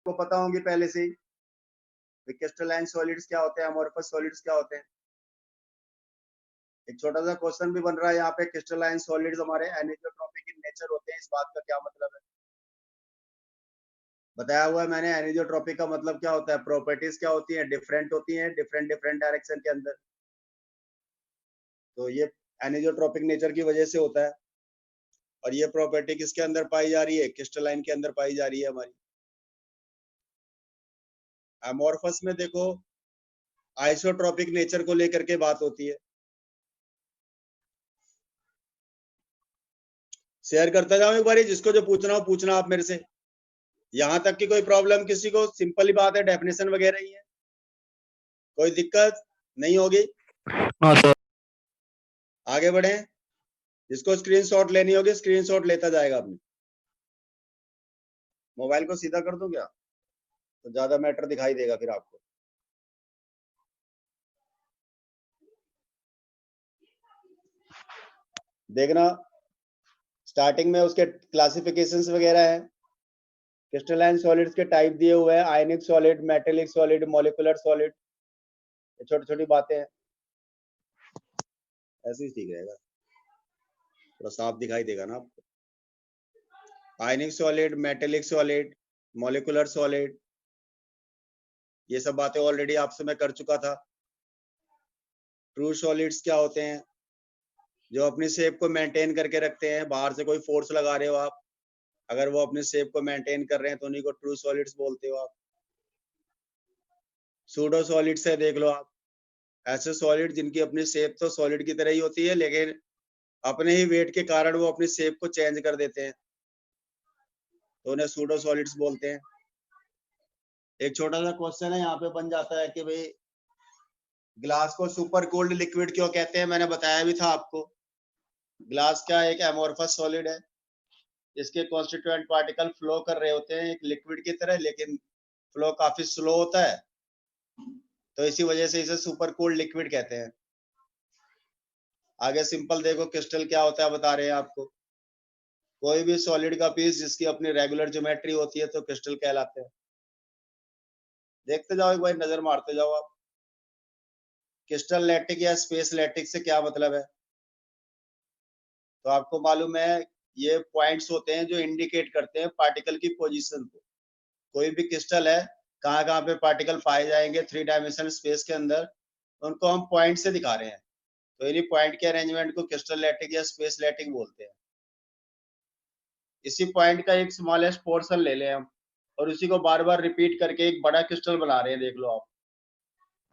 को पता होंगी पहले से ही। क्रिस्टलाइन सॉलिड्स क्या होते हैं, अमोर्फस सॉलिड्स क्या होते हैं। एक छोटा सा क्वेश्चन भी बन रहा है यहाँ पे, क्रिस्टलाइन सॉलिड्स हमारे एनिसोट्रॉपिक इन नेचर होते हैं, इस बात का क्या मतलब है। बताया हुआ है मैंने, एनिसोट्रॉपिक का मतलब क्या होता है, प्रॉपर्टीज क्या होती है, डिफरेंट होती है डिफरेंट डिफरेंट डायरेक्शन के अंदर। तो ये एनिसोट्रॉपिक नेचर की वजह से होता है। और ये प्रॉपर्टी किसके अंदर पाई जा रही है, क्रिस्टलाइन के अंदर पाई जा रही है हमारी। अमोर्फस में देखो आइसोट्रॉपिक नेचर को लेकर के बात होती है। शेयर करता जाओ एक बार, जिसको जो पूछना हो पूछना आप मेरे से। यहां तक की कोई प्रॉब्लम किसी को, सिंपल ही बात है, डेफिनेशन वगैरह ही है, कोई दिक्कत नहीं होगी। हाँ सर। आगे बढ़े, जिसको स्क्रीनशॉट लेनी होगी स्क्रीनशॉट लेता जाएगा अपने। मोबाइल को सीधा कर दूं क्या, तो ज्यादा मैटर दिखाई देगा फिर आपको। देखना, स्टार्टिंग में उसके क्लासिफिकेशंस वगैरह हैं। क्रिस्टलाइन सॉलिड्स के टाइप दिए हुए हैं, आयनिक solid, metallic solid, molecular solid. ये छोटी छोटी बातें हैं, ऐसे ही ठीक रहेगा, थोड़ा साफ दिखाई देगा ना आपको। आयनिक solid, metallic solid, molecular solid, ये सब बातें ऑलरेडी आपसे मैं कर चुका था। ट्रू सॉलिड्स क्या होते हैं, जो अपनी शेप को मेंटेन करके रखते हैं, बाहर से कोई फोर्स लगा रहे हो आप, अगर वो अपनी शेप को मेंटेन कर रहे हैं तो उन्हीं को ट्रू सॉलिड्स बोलते हो आप। सूडो सॉलिड्स है, देख लो आप, ऐसे सॉलिड जिनकी अपनी शेप तो सॉलिड की तरह ही होती है, लेकिन अपने ही वेट के कारण वो अपनी शेप को चेंज कर देते हैं, तो उन्हें सूडो सॉलिड्स बोलते हैं। एक छोटा सा क्वेश्चन है यहाँ पे बन जाता है कि भाई ग्लास को सुपर कोल्ड लिक्विड क्यों कहते हैं, मैंने बताया भी था आपको। ग्लास क्या एक एमोर्फस सॉलिड है, इसके कॉन्स्टिट्यूएंट पार्टिकल फ्लो कर रहे होते हैं एक लिक्विड की तरह, लेकिन फ्लो काफी स्लो होता है, तो इसी वजह से इसे सुपर कोल्ड लिक्विड कहते हैं। आगे सिंपल देखो, क्रिस्टल क्या होता है बता रहे हैं आपको। कोई भी सॉलिड का पीस जिसकी अपनी रेगुलर ज्योमेट्री होती है तो क्रिस्टल कहलाते हैं। देखते जाओ एक बार, नजर मारते जाओ आप। क्रिस्टल लैटिक या स्पेस लैटिक से क्या मतलब है, तो आपको मालूम है ये पॉइंट्स होते हैं जो इंडिकेट करते हैं पार्टिकल की पोजीशन को। कोई भी क्रिस्टल है, कहाँ कहाँ पे पार्टिकल पाए जाएंगे 3 डायमेंशनल स्पेस के अंदर, उनको हम पॉइंट से दिखा रहे हैं, तो इन्हीं पॉइंट के अरेंजमेंट को क्रिस्टल लैटिक या स्पेस लैटिक बोलते हैं। इसी पॉइंट का एक स्मॉलेस्ट पोर्शन ले लें हम, और उसी को बार बार रिपीट करके एक बड़ा क्रिस्टल बना रहे हैं, देख लो आप।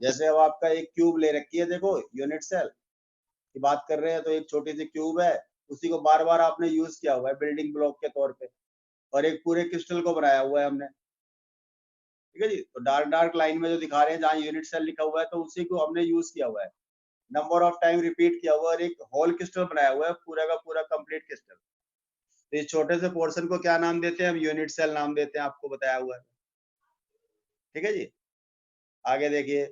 जैसे अब आपका एक क्यूब ले रखी है, देखो यूनिट सेल की बात कर रहे हैं, तो एक छोटी सी क्यूब है, उसी को बार बार आपने यूज किया हुआ है बिल्डिंग ब्लॉक के तौर पे, और एक पूरे क्रिस्टल को बनाया हुआ है हमने, ठीक है जी। तो डार्क डार्क लाइन में जो दिखा रहे हैं जहाँ यूनिट सेल लिखा हुआ है, तो उसी को हमने यूज किया हुआ है, नंबर ऑफ टाइम रिपीट किया हुआ है, और एक होल क्रिस्टल बनाया हुआ है, पूरा का पूरा कंप्लीट क्रिस्टल। तो इस छोटे से पोर्शन को क्या नाम देते हैं, हम यूनिट सेल नाम देते हैं, आपको बताया हुआ है, ठीक है जी। आगे देखिए,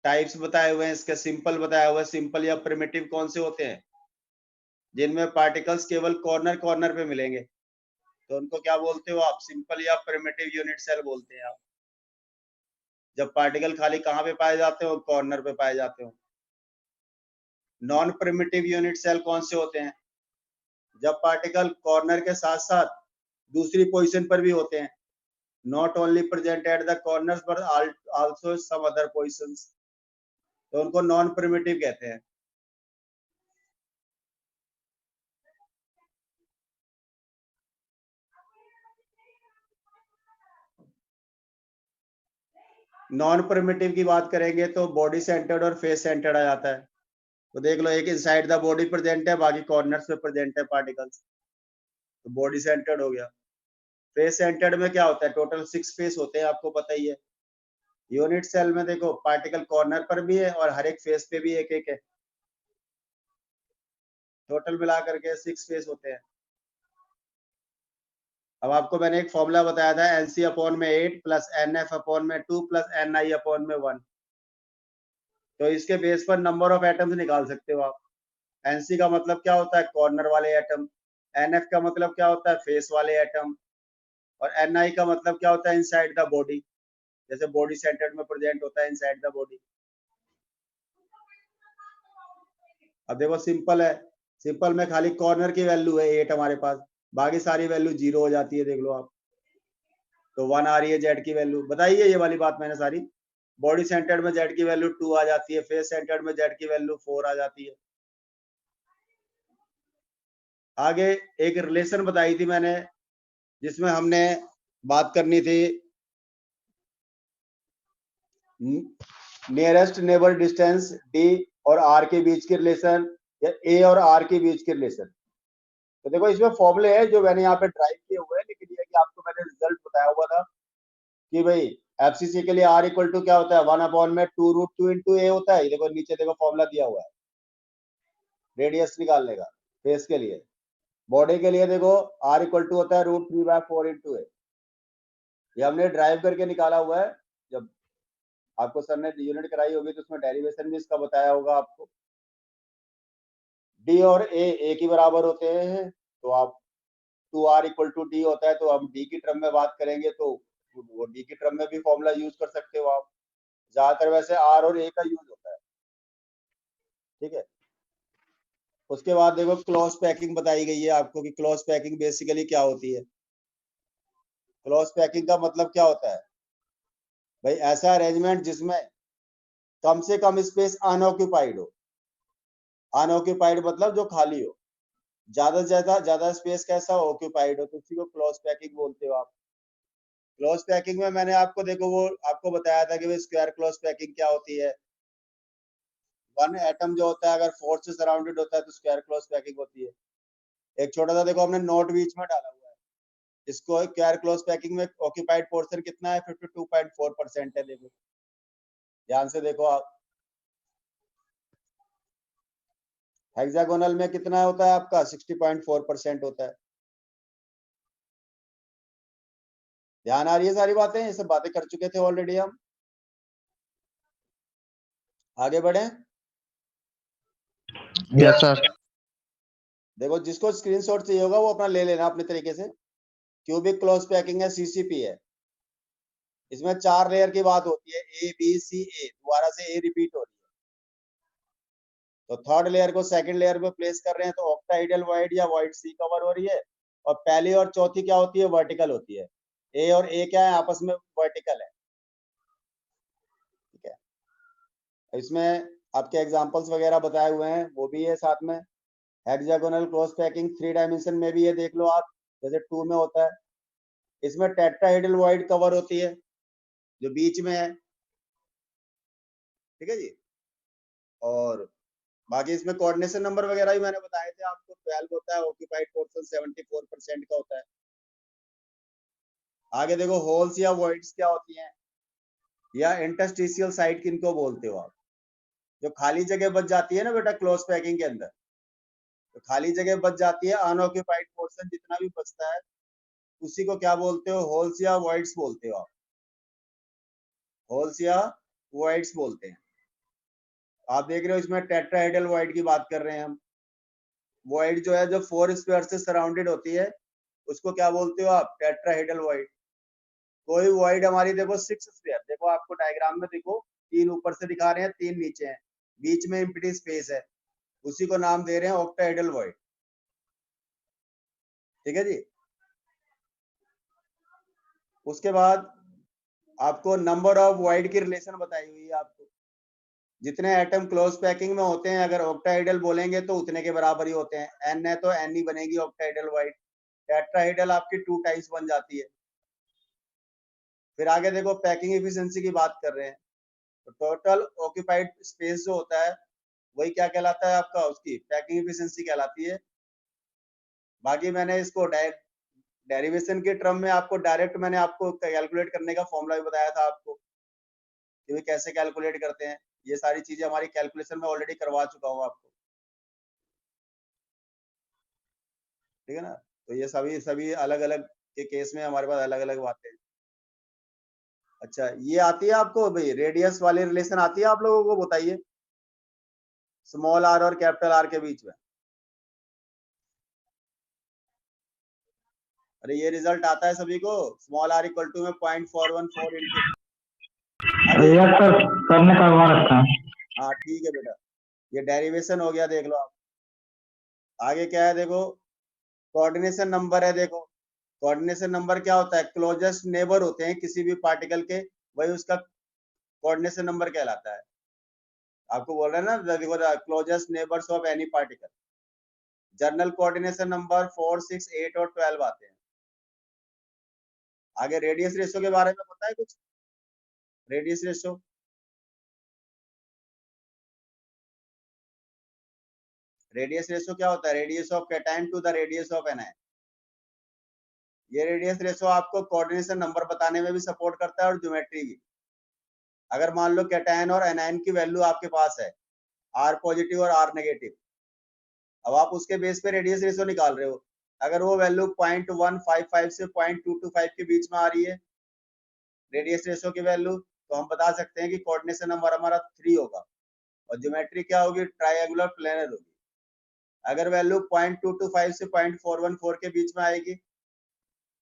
टाइप्स बताए हुए हैं इसके, सिंपल बताया हुआ है, सिंपल या प्रिमिटिव कौन से होते हैं, जिनमें पार्टिकल्स केवल कॉर्नर कॉर्नर पे मिलेंगे, तो उनको क्या बोलते हो आप, सिंपल या प्रिमिटिव यूनिट सेल बोलते हैं आप। जब पार्टिकल खाली कहाँ पे पाए जाते हो, कॉर्नर पे पाए जाते हो। नॉन प्रिमिटिव यूनिट सेल कौन से होते हैं, जब पार्टिकल कॉर्नर के साथ साथ दूसरी पोजीशन पर भी होते हैं, not only present at the corners but also some other positions, तो उनको नॉन प्रिमिटिव कहते हैं। नॉन प्रिमिटिव की बात करेंगे तो बॉडी सेंटर्ड और फेस सेंटर्ड आ जाता है, तो देख लो एक इनसाइड द बॉडी प्रेजेंट है, बाकी कॉर्नर्स पे प्रेजेंट है पार्टिकल्स, तो बॉडी सेंटर्ड हो गया। फेस सेंटर्ड में क्या होता है, टोटल 6 फेस होते हैं, आपको पता ही है। यूनिट सेल में देखो पार्टिकल कॉर्नर पर भी है और हर एक फेस पे भी एक एक है, टोटल मिला करके 6 फेस होते हैं। अब आपको मैंने एक फॉर्मूला बताया था, NC अपॉन में 8 प्लस NF अपॉन में 2 प्लस NI अपॉन में 1, तो इसके बेस पर नंबर ऑफ एटम्स निकाल सकते हो आप। NC का मतलब क्या होता है, कॉर्नर वाले एटम, NF का मतलब क्या होता है, फेस वाले एटम, और NI का मतलब क्या होता है? इनसाइड द बॉडी, जैसे बॉडी सेंटर्ड में प्रेजेंट होता है इनसाइड द बॉडी। अब देखो सिंपल है, सिंपल में खाली कॉर्नर की वैल्यू है 8 हमारे पास, बाकी सारी वैल्यू 0 हो जाती है, देख लो आप। तो 1 आ रही है जेड की वैल्यू, बताइए ये वाली बात मैंने सारी। बॉडी सेंटर्ड में जेड की वैल्यू 2 आ जाती है, फेस सेंटर्ड में जेड की वैल्यू 4 आ जाती है। आगे एक रिलेशन बताई थी मैंने, जिसमें हमने बात करनी थी नियरेस्ट नेबर डिस्टेंस डी और आर के बीच की रिलेशन, या ए और आर के बीच की रिलेशन। तो देखो इसमें फॉर्मूले है जो मैंने यहाँ पे ड्राइव किए हुए हैं, लेकिन ये कि आपको मैंने रिजल्ट बताया हुआ था कि भाई एफसीसी के लिए आर इक्वल टू क्या होता है? 1/2 इंटू ए होता है। ये देखो नीचे देखो फॉर्मूला दिया हुआ है रेडियस निकालने का फेस के लिए। बॉडी के लिए देखो आर इक्वल टू होता है √3/4 इंटू ए। ये हमने ड्राइव करके निकाला हुआ है, जब आपको सर ने यूनिट कराई होगी तो उसमें डेरिवेशन भी इसका बताया होगा आपको। डी और ए की बराबर होते हैं, तो आप 2r इक्वल टू डी होता है, तो हम डी की टर्म में बात करेंगे तो वो डी की टर्म में भी फॉर्मूला यूज कर सकते हो आप। ज्यादातर वैसे आर और ए का यूज होता है, ठीक है। उसके बाद देखो क्लॉज पैकिंग बताई गई है आपको कि क्लॉज पैकिंग बेसिकली क्या होती है। क्लॉज पैकिंग का मतलब क्या होता है? भाई ऐसा अरेंजमेंट जिसमें कम से कम स्पेस अनऑक्यूपाइड हो। अनऑक्यूपाइड मतलब जो खाली हो, ज्यादा से ज्यादा स्पेस कैसा हो? ऑक्यूपाइड हो, तो उसी को क्लॉज पैकिंग बोलते हो आप। क्लॉज पैकिंग में मैंने आपको देखो वो आपको बताया था कि स्क्वायर क्लॉज पैकिंग क्या होती है। वन एटम जो होता है अगर फोर्स से सराउंडेड होता है तो स्क्वायर क्लॉज पैकिंग होती है। एक छोटा सा देखो हमने नोट बीच में डाला हुआ है, इसको स्क्वायर क्लॉज पैकिंग में ऑक्यूपाइड पोर्शन कितना है? 52.4% है। देखो ध्यान से देखो आप, हेक्सागोनल में कितना होता है आपका? 60.4% होता है। ध्यान आ रही है सारी बातें? ये सब बातें कर चुके थे ऑलरेडी हम। आगे बढ़े। Yes sir. देखो जिसको स्क्रीनशॉट चाहिए होगा वो अपना ले लेना अपने तरीके से। क्यूबिक क्लॉज पैकिंग है, सीसीपी है। इसमें 4 लेयर की बात होती है, ए बी सी ए, दोबारा से ए रिपीट हो रही है। तो थर्ड लेयर को सेकंड लेयर में प्लेस कर रहे हैं तो ऑक्टाहेड्रल वॉइड या वॉइड सी कवर हो रही है। और पहली और चौथी क्या होती है? वर्टिकल होती है। ए और ए क्या है? आपस में वर्टिकल है, ठीक है। इसमें आपके एग्जांपल्स वगैरह बताए हुए हैं, वो भी है साथ में। हेक्सागोनल क्लॉज पैकिंग 3 डायमेंशन में भी है, देख लो आप, जैसे 2 में होता है। इसमें टेट्राहेड्रल वॉइड कवर होती है जो बीच में है, ठीक है जी। और बाकी इसमें कोऑर्डिनेशन नंबर वगैरह भी मैंने बताए थे आपको। 12 होता है, ऑक्यूपाइड पोर्शन 74% का होता है। आगे देखो होल्स या वॉइड्स क्या होती हैं, या इंटरस्टिशियल साइट किनको बोलते हो आप? जो खाली जगह बच जाती है ना बेटा क्लोज पैकिंग के अंदर, तो खाली जगह बच जाती है, अनऑक्यूपाइड पोर्शन जितना भी बचता है उसी को क्या बोलते हो? होल्स या वॉइड्स बोलते हो आप। होल्स या वॉइड्स बोलते हैं। आप देख रहे हो इसमें टेट्राहेड्रल वॉइड की बात कर रहे हैं हम। वॉइड जो है जो 4 स्क्वायर से सराउंडेड होती है उसको क्या बोलते हो आप? Tetrahedral void. कोई वॉइड हमारी देखो 6 स्क्वायर, देखो आपको डायग्राम में देखो 3 ऊपर से दिखा रहे हैं 3 नीचे हैं, बीच में एम्प्टी स्पेस है, उसी को नाम दे रहे हैं ऑक्टाहेड्रल वॉइड, ठीक है जी। उसके बाद आपको नंबर ऑफ वॉइड की रिलेशन बताई हुई है आपको। जितने एटम क्लोज पैकिंग में होते हैं अगर ऑक्टाहेड्रल बोलेंगे तो उतने के बराबर ही होते हैं। एन है तो एन ही बनेगी ऑक्टाहेड्रल वॉइड। टेट्राहेड्रल आपकी 2 टाइम्स बन जाती है। फिर आगे देखो पैकिंग एफिशिएंसी की बात कर रहे हैं, तो टोटल ऑक्यूपाइड स्पेस जो होता है वही क्या कहलाता है आपका? उसकी पैकिंग एफिशिएंसी कहलाती है। बाकी मैंने इसको डेरिवेशन के टर्म में आपको डायरेक्ट मैंने आपको कैलकुलेट करने का फॉर्मूला भी बताया था आपको कि वे कैसे कैलकुलेट करते हैं। ये सारी चीजें हमारी कैलकुलेशन में ऑलरेडी करवा चुका हूँ आपको, ठीक है ना। तो ये सभी सभी अलग अलग के केस में हमारे पास अलग अलग बातें हैं। अच्छा ये आती है आपको भाई रेडियस वाली रिलेशन आती है आप लोगों को? बताइए, स्मॉल आर और कैपिटल आर के बीच में। अरे ये रिजल्ट आता है सभी को, स्मॉल r इक्वल टू में 0.414 इंटू। यस सर, सर ने करवा रखा है। हाँ ठीक है बेटा, ये डेरिवेशन हो गया, देख लो आप। आगे क्या है देखो, कोऑर्डिनेशन नंबर है। देखो कोऑर्डिनेशन नंबर क्या होता है, क्लोजेस्ट नेबर होते हैं किसी भी पार्टिकल के, वही उसका कोऑर्डिनेशन नंबर कहलाता है। आपको बोल रहे हैं ना, देखो closest neighbours of any particle. Journal coordination number 4, 6, 8 और 12 आते हैं। आगे रेडियस रेशो के बारे में पता है कुछ? रेडियस रेशो, रेडियस रेशो क्या होता है, radius of cation to the radius of anion. ये रेडियस रेशो आपको कोऑर्डिनेशन नंबर बताने में भी सपोर्ट करता है और ज्योमेट्री भी। अगर मान लो कैटायन और एनायन की वैल्यू आपके पास है, आर पॉजिटिव और आर नेगेटिव, अब आप उसके बेस पे रेडियस रेशो निकाल रहे हो। अगर वो वैल्यू 0.155 से 0.225 के बीच में आ रही है रेडियस रेशो की वैल्यू, तो हम बता सकते हैं कि कोऑर्डिनेशन नंबर हमारा 3 होगा और ज्योमेट्री क्या होगी, ट्रायंगुलर प्लेनर होगी। अगर वैल्यू 0.225 से 0.414 के बीच में आएगी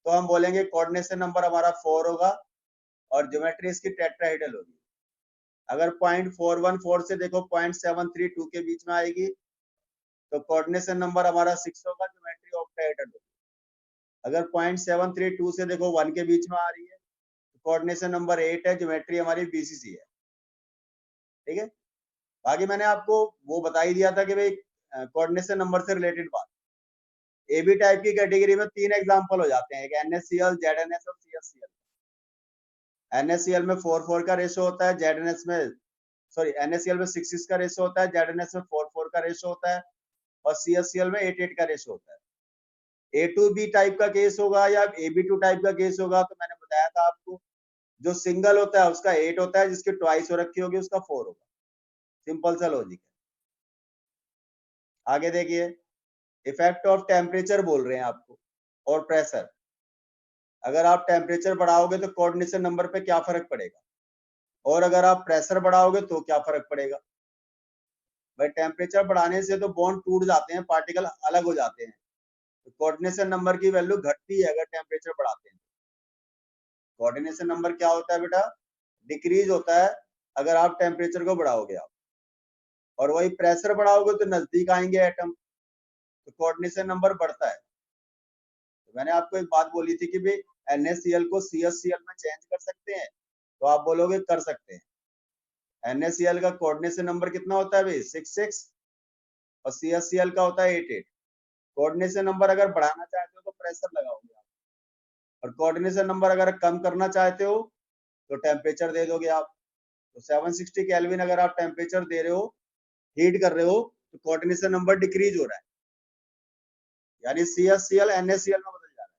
तो हम बोलेंगे कोऑर्डिनेशन नंबर हमारा 4 होगा और ज्योमेट्री इसकी टेट्राहेड्रल होगी। अगर 0.414 से देखो 0.732 के बीच में आएगी तो कोऑर्डिनेशन नंबर हमारा 6 होगा, ज्योमेट्री ऑक्टाहेड्रल होगी। अगर 0.732 से देखो 1 के बीच में आ रही है तो कोऑर्डिनेशन नंबर 8 है, ज्योमेट्री हमारी बीसीसी है। ठीक है, बाकी मैंने आपको वो बता ही दिया था कि भाई कोऑर्डिनेशन नंबर से रिलेटेड बात। एबी टाइप की कैटेगरी में 3 एग्जांपल हो जाते हैं, एक NaCl, ZnS और CaCl। NaCl में 4-4 का रेशो होता है, ZnS में सॉरी NaCl में 6-6 का रेशो होता है, ZnS में 4-4 का रेशो होता है और CaCl में 8-8 का रेशो होता है। A2B टाइप का केस होगा या AB2 टाइप का केस होगा तो मैंने बताया था आपको, जो सिंगल होता है उसका 8 होता है, जिसकी ट्वाइस हो रखी होगी उसका 4 होगा। सिंपल सा लॉजिक है। आगे देखिए, इफेक्ट ऑफ टेम्परेचर बोल रहे हैं आपको और प्रेशर। अगर आप टेम्परेचर बढ़ाओगे तो कोऑर्डिनेशन नंबर पे क्या फर्क पड़ेगा, और अगर आप प्रेशर बढ़ाओगे तो क्या फर्क पड़ेगा। भाई टेम्परेचर बढ़ाने से तो बॉन्ड टूट जाते हैं, पार्टिकल अलग हो जाते हैं, तो कोऑर्डिनेशन नंबर की वैल्यू घटती है अगर टेम्परेचर बढ़ाते हैं। कोऑर्डिनेशन नंबर क्या होता है बेटा, डिक्रीज होता है अगर आप टेम्परेचर को बढ़ाओगे आप, और वही प्रेशर बढ़ाओगे तो नजदीक आएंगे एटम, तो कोऑर्डिनेशन नंबर बढ़ता है। तो मैंने आपको एक बात बोली थी कि भाई NaCl को CaCl में चेंज कर सकते हैं, तो आप बोलोगे कर सकते हैं। NaCl का कोऑर्डिनेशन नंबर कितना होता है भाई, 6-6 और CaCl का होता है 8-8। कोऑर्डिनेशन नंबर अगर बढ़ाना चाहते हो तो प्रेशर लगाओगे आप, और कोऑर्डिनेशन नंबर अगर कम करना चाहते हो तो टेम्परेचर दे दोगे आप। तो 760 केल्विन अगर आप टेम्परेचर दे रहे हो, हीट कर रहे हो, तो कोऑर्डिनेशन नंबर डिक्रीज हो रहा है, यानी CaCl NaCl में बदल जा रहा है।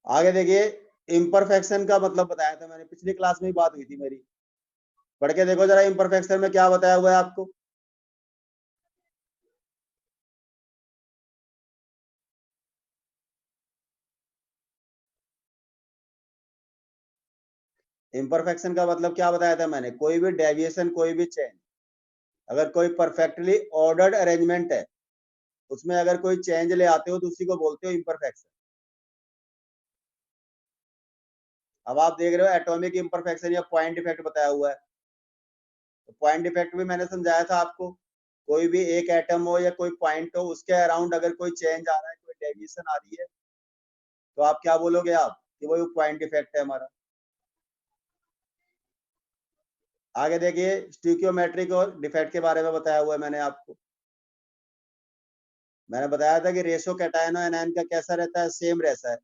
आगे देखिए, इम्परफेक्शन का मतलब बताया था मैंने, पिछली क्लास में ही बात हुई थी मेरी। पढ़ के देखो जरा इम्परफेक्शन में क्या बताया हुआ है आपको। इम्परफेक्शन का मतलब क्या बताया था मैंने, कोई भी डेविएशन, कोई भी चेंज, अगर कोई परफेक्टली ऑर्डर्ड अरेंजमेंट है उसमें अगर कोई चेंज ले आते हो तो उसी को बोलते हो इम्परफेक्शन। अब आप देख रहे हो एटॉमिक इम्परफेक्शन या पॉइंट डिफेक्ट बताया हुआ है, तो पॉइंट डिफेक्ट भी मैंने समझाया था आपको, कोई भी एक एटम हो या कोई पॉइंट हो उसके अराउंड अगर कोई चेंज आ रहा है, कोई डेविएशन आ रही है, तो आप क्या बोलोगे आप कि वो पॉइंट डिफेक्ट है हमारा। आगे देखिए, स्टिकियोमेट्रिक और डिफेक्ट के बारे में बताया हुआ है मैंने आपको। मैंने बताया था कि रेशो कैटायन और एनायन का कैसा रहता है, सेम रहता है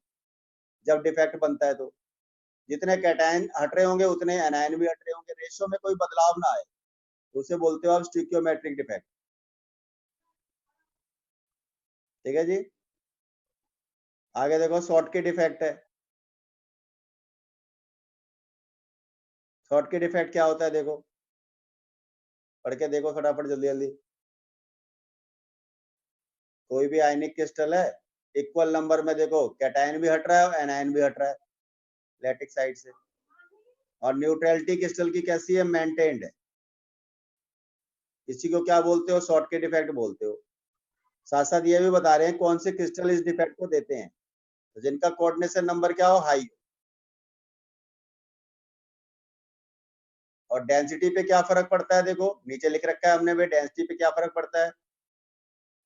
जब डिफेक्ट बनता है। तो जितने कैटायन हट रहे होंगे उतने एनायन भी हट रहे होंगे, रेशो में कोई बदलाव ना आए, तो उसे बोलते हो आप स्टिकियोमेट्रिक डिफेक्ट। ठीक है जी। आगे देखो, शॉर्ट की डिफेक्ट है। शॉर्ट की डिफेक्ट क्या होता है देखो, पढ़ के देखो फटाफट जल्दी जल्दी। कोई भी आयनिक क्रिस्टल है, इक्वल नंबर में देखो कैटायन भी हट रहा है और एनायन भी हट रहा है, लैटिक साइड से। और न्यूट्रलिटी क्रिस्टल की कैसी है, मेंटेन्ड है। इसी को क्या बोलते हो, शॉर्टकट इफेक्ट बोलते हो। साथ साथ ये भी बता रहे हैं कौन से क्रिस्टल इस डिफेक्ट को देते हैं, तो जिनका कोऑर्डिनेशन नंबर क्या हो, हाई। और डेंसिटी पे क्या फर्क पड़ता है, देखो नीचे लिख रखा है हमने भाई, डेंसिटी पे क्या फर्क पड़ता है।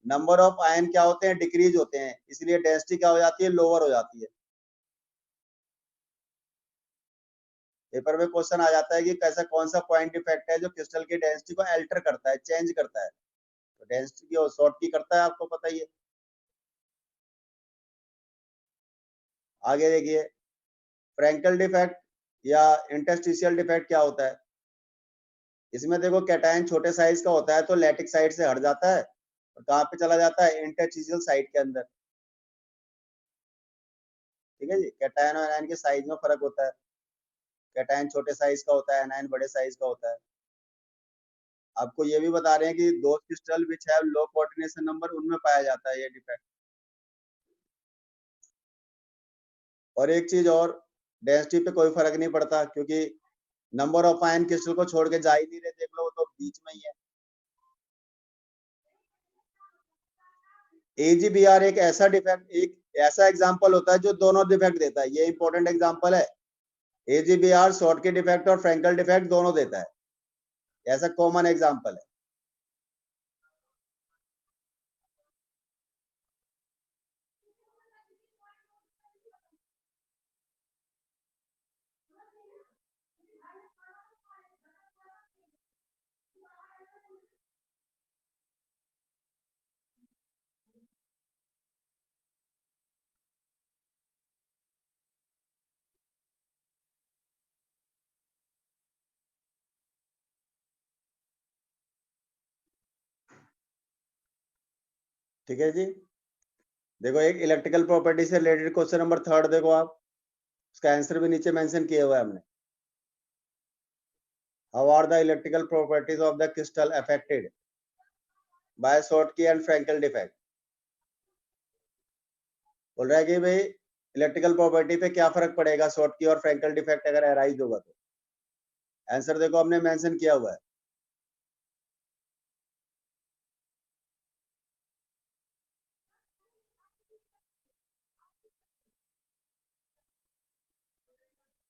नंबर ऑफ आयन क्या होते हैं, डिक्रीज होते हैं, इसलिए डेंसिटी क्या हो जाती है, लोअर हो जाती है। पेपर में क्वेश्चन आ जाता है कि कैसा कौन सा पॉइंट डिफेक्ट है जो क्रिस्टल की डेंसिटी को अल्टर करता है, चेंज करता है। तो डेंसिटी की और शॉर्ट की करता है, आपको पता ही है। आगे देखिए, फ्रैंकल डिफेक्ट या इंटरस्टिशियल डिफेक्ट क्या होता है। इसमें देखो कैटायन छोटे साइज का होता है तो लैटिक साइड से हट जाता है और कहाँ पे चला जाता है, इंटरस्टिशियल साइड के अंदर। ठीक है जी, कैटायन और एनायन के साइज में फर्क होता है। कैटायन छोटे साइज का होता है, एनायन बड़े साइज का होता है। आपको ये भी बता रहे हैं कि दो crystal which have low coordination number, उनमें पाया जाता है ये डिफेक्ट। और एक चीज और, डेंसिटी पे कोई फर्क नहीं पड़ता क्योंकि नंबर ऑफ आयन क्रिस्टल को छोड़ के जा ही नहीं रहे, देख लो वो तो बीच में ही है। एजीबीआर एक ऐसा डिफेक्ट, एक ऐसा एग्जांपल होता है जो दोनों डिफेक्ट देता है, ये इंपॉर्टेंट एग्जांपल है। एजीबीआर शॉर्ट के डिफेक्ट और फ्रैंकल डिफेक्ट दोनों देता है, ऐसा कॉमन एग्जांपल है। ठीक है जी, देखो एक इलेक्ट्रिकल प्रॉपर्टी से रिलेटेड क्वेश्चन नंबर 3 देखो आप, उसका आंसर भी नीचे मेंशन किया हुआ है हमने। How are the electrical properties of the crystal affected by Schottky and Frenkel defect. बोल रहा है कि भाई इलेक्ट्रिकल प्रॉपर्टी पे क्या फर्क पड़ेगा शॉर्टकी और फ्रैंकल डिफेक्ट अगर अराइज होगा तो। आंसर देखो हमने मेंशन किया हुआ है।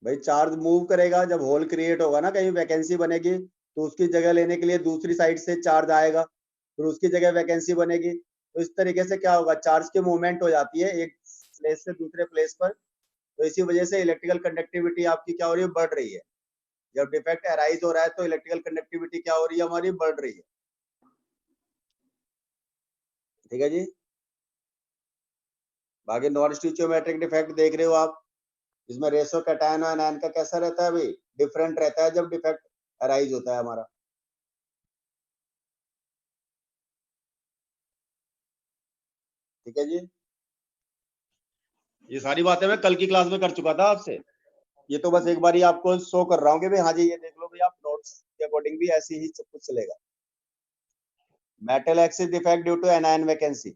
भाई चार्ज मूव करेगा, जब होल क्रिएट होगा ना, कहीं वैकेंसी बनेगी तो उसकी जगह लेने के लिए दूसरी साइड से चार्ज आएगा, फिर उसकी जगह वैकेंसी बनेगी, तो इस तरीके से क्या होगा, चार्ज की मूवमेंट हो जाती है एक प्लेस से दूसरे प्लेस पर। तो इसी वजह से इलेक्ट्रिकल कंडक्टिविटी आपकी क्या हो रही है, बढ़ रही है। जब डिफेक्ट अराइज हो रहा है तो इलेक्ट्रिकल कंडक्टिविटी क्या हो रही है, हमारी बढ़ रही है। ठीक है जी, बाकी नॉन स्टिचियोमेट्रिक डिफेक्ट देख रहे हो आप, इसमें रेशो कैटायन और एनायन का कैसा रहता है भाई, डिफरेंट रहता है जब डिफेक्ट अराइज होता है हमारा। ठीक है जी, ये सारी बातें मैं कल की क्लास में कर चुका था आपसे, ये तो बस एक बार ही आपको शो कर रहा हूँ कि भाई हाँ जी ये देख लो भाई, आप नोट्स के अकॉर्डिंग भी ऐसे ही सब कुछ चलेगा। Metal excess defect due to anion vacancy,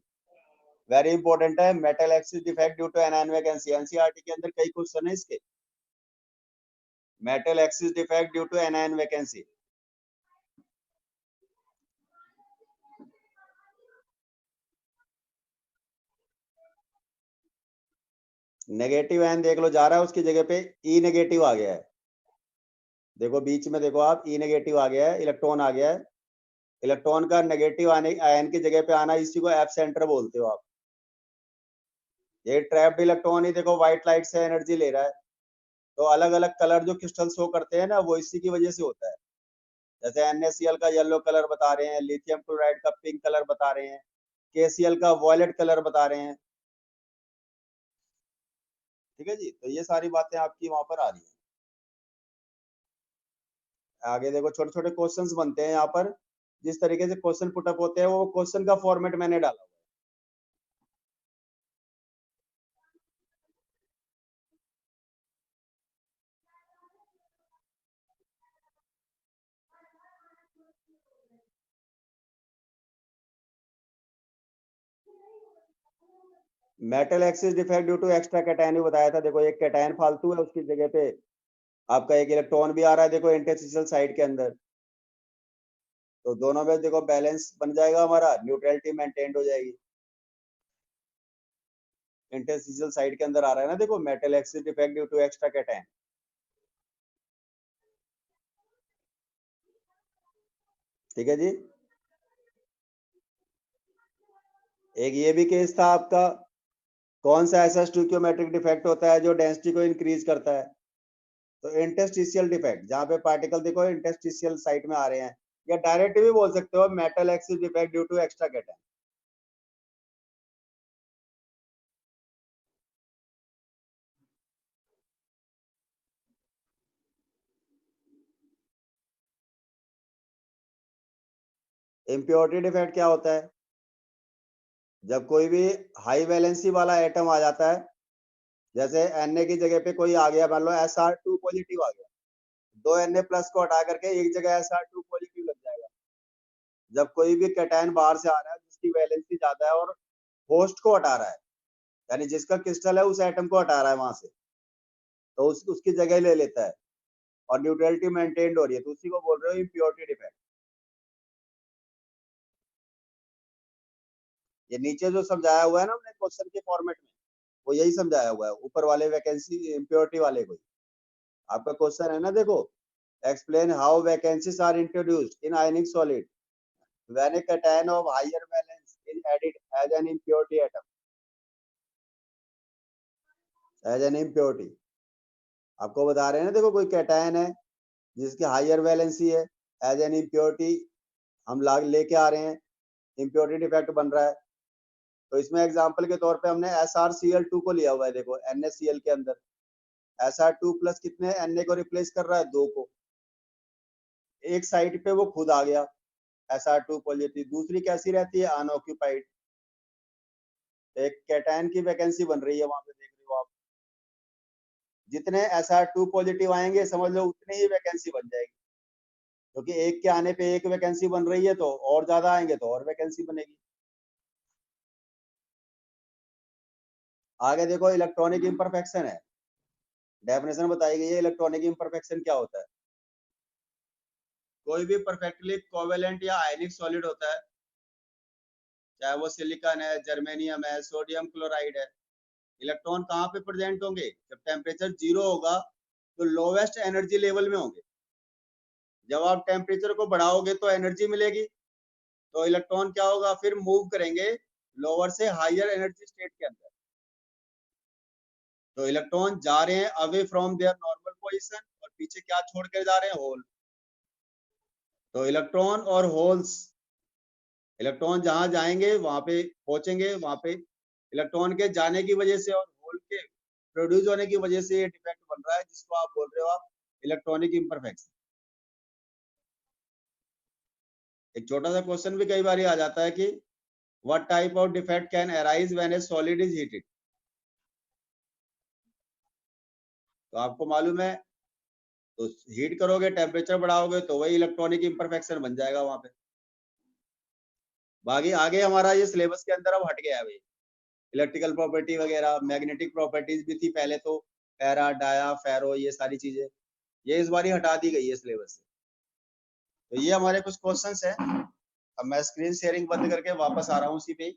very important है। Metal excess defect due to anion vacancy, NCERT के अंदर कई क्वेश्चन है इसके। Metal excess defect due to anion vacancy. Negative ion देख लो जा रहा है, उसकी जगह पे ई नेगेटिव आ गया है। देखो बीच में देखो आप, ई नेगेटिव आ गया है, इलेक्ट्रॉन आ गया है। इलेक्ट्रॉन का नेगेटिव आयन की जगह पे आना, इसी को एफ सेंटर बोलते हो आप। ये ट्रैप्ड इलेक्ट्रॉन ही देखो व्हाइट लाइट से एनर्जी ले रहा है। तो अलग अलग कलर जो क्रिस्टल शो करते हैं ना, वो इसी की वजह से होता है। जैसे NaCl का येलो कलर बता रहे हैं, लिथियम क्लोराइड का पिंक कलर बता रहे हैं, KCl का वॉयलेट कलर बता रहे हैं। ठीक है जी, तो ये सारी बातें आपकी वहां पर आ रही है। आगे देखो छोटे छोटे क्वेश्चंस बनते हैं यहाँ पर, जिस तरीके से क्वेश्चन पुटअप होते हैं वो क्वेश्चन का फॉर्मेट मैंने डाला। Metal excess defect due to extra cation भी बताया था। देखो एक कैटायन फालतू है, उसकी जगह पे आपका एक इलेक्ट्रॉन भी आ रहा है, देखो इंटरस्टिशियल साइड के अंदर, तो दोनों में देखो बैलेंस बन जाएगा हमारा, न्यूट्रलिटी मेंटेन्ड हो जाएगी। इंटरस्टिशियल साइड के अंदर आ रहा है ना, देखो metal excess defect due to extra cation. ठीक है जी। एक ये भी केस था आपका, कौन सा ऐसा स्टोइकियोमेट्रिक डिफेक्ट होता है जो डेंसिटी को इंक्रीज करता है? तो इंटरस्टिशियल डिफेक्ट, जहां पे पार्टिकल देखो इंटरस्टिशियल साइड में आ रहे हैं, या डायरेक्ट भी बोल सकते हो metal excess defect due to extra cation. Impurity defect क्या होता है? जब कोई भी हाई वैलेंसी वाला एटम आ जाता है, जैसे Na की जगह पे कोई आ गया, मान लो Sr2 पॉजिटिव आ गया, 2Na प्लस को हटा करके एक जगह Sr2 पॉजिटिव लग जाएगा। जब कोई भी कैटायन बाहर से आ रहा है जिसकी वैलेंसी ज्यादा है और होस्ट को हटा रहा है, यानी जिसका क्रिस्टल है उस एटम को हटा रहा है वहां से, तो उसकी जगह ले लेता है और न्यूट्रलिटी मेंटेन्ड हो रही है, तो उसी को बोल रहे हो इम्प्योरिटी डिफेक्ट। ये नीचे जो समझाया हुआ है ना हमने क्वेश्चन के फॉर्मेट में, वो यही समझाया हुआ है, ऊपर वाले वैकेंसी इम्प्योरिटी वाले को। आपका क्वेश्चन है ना, देखो explain how vacancies are introduced in ionic solid when a cation of higher valence is added as an impurity atom, as an impurity। आपको बता रहे हैं ना, देखो कोई कैटायन है जिसकी हायर वैलेंसी है, एज एन इम्प्योरिटी हम लाग लेके आ रहे हैं, इम्प्योरिटी डिफेक्ट बन रहा है। तो इसमें एग्जांपल के तौर पे हमने SrCl2 को लिया हुआ है, देखो NaCl के अंदर Sr2 प्लस कितने Na को रिप्लेस कर रहा है, 2 को। एक साइड पे वो खुद आ गया Sr2 पॉजिटिव, दूसरी कैसी रहती है, अनऑक्यूपाइड। एक कैटायन की वैकेंसी बन रही है वहां पे, देख रहे हो आप, जितने Sr2 पॉजिटिव आएंगे समझ लो उतनी ही वैकेंसी बन जाएगी, क्योंकि एक के आने पे एक वैकेंसी बन रही है, तो और ज्यादा आएंगे तो और वैकेंसी बनेगी। आगे देखो इलेक्ट्रॉनिक इम्परफेक्शन है, डेफिनेशन बताई गई है इलेक्ट्रॉनिक इम्परफेक्शन क्या होता है। कोई भी परफेक्टली कोवेलेंट या आयनिक सॉलिड होता है, चाहे वो सिलिकॉन है, जर्मेनियम है, सोडियम क्लोराइड है, इलेक्ट्रॉन कहाँ पे प्रेजेंट होंगे? जब टेम्परेचर 0 होगा तो लोवेस्ट एनर्जी लेवल में होंगे। जब आप टेम्परेचर को बढ़ाओगे तो एनर्जी मिलेगी, तो इलेक्ट्रॉन क्या होगा, फिर मूव करेंगे लोअर से हायर एनर्जी स्टेट के अंदर। तो इलेक्ट्रॉन जा रहे हैं away from there normal position, और पीछे क्या छोड़ कर जा रहे हैं, होल। तो इलेक्ट्रॉन और होल्स, इलेक्ट्रॉन जहां जाएंगे वहां पे पहुंचेंगे, वहां पे इलेक्ट्रॉन के जाने की वजह से और होल के प्रोड्यूस होने की वजह से ये डिफेक्ट बन रहा है, जिसको आप बोल रहे हो आप इलेक्ट्रॉनिक इम्परफेक्शन। एक छोटा सा क्वेश्चन भी कई बार आ जाता है कि what type of defect can arise when A solid is heated. तो आपको मालूम है, तो हीट करोगे, टेम्परेचर बढ़ाओगे, तो वही इलेक्ट्रॉनिक इम्परफेक्शन बन जाएगा वहां पे। बाकी आगे हमारा ये सिलेबस के अंदर अब हट गया है भाई, इलेक्ट्रिकल प्रॉपर्टी वगैरह, मैग्नेटिक प्रॉपर्टीज भी थी पहले, तो पैरा डाया फेरो ये सारी चीजें, ये इस बार हटा दी गई है सिलेबस से। तो ये हमारे कुछ क्वेश्चंस हैं। अब मैं स्क्रीन शेयरिंग बंद करके वापस आ रहा हूँ उसी पे।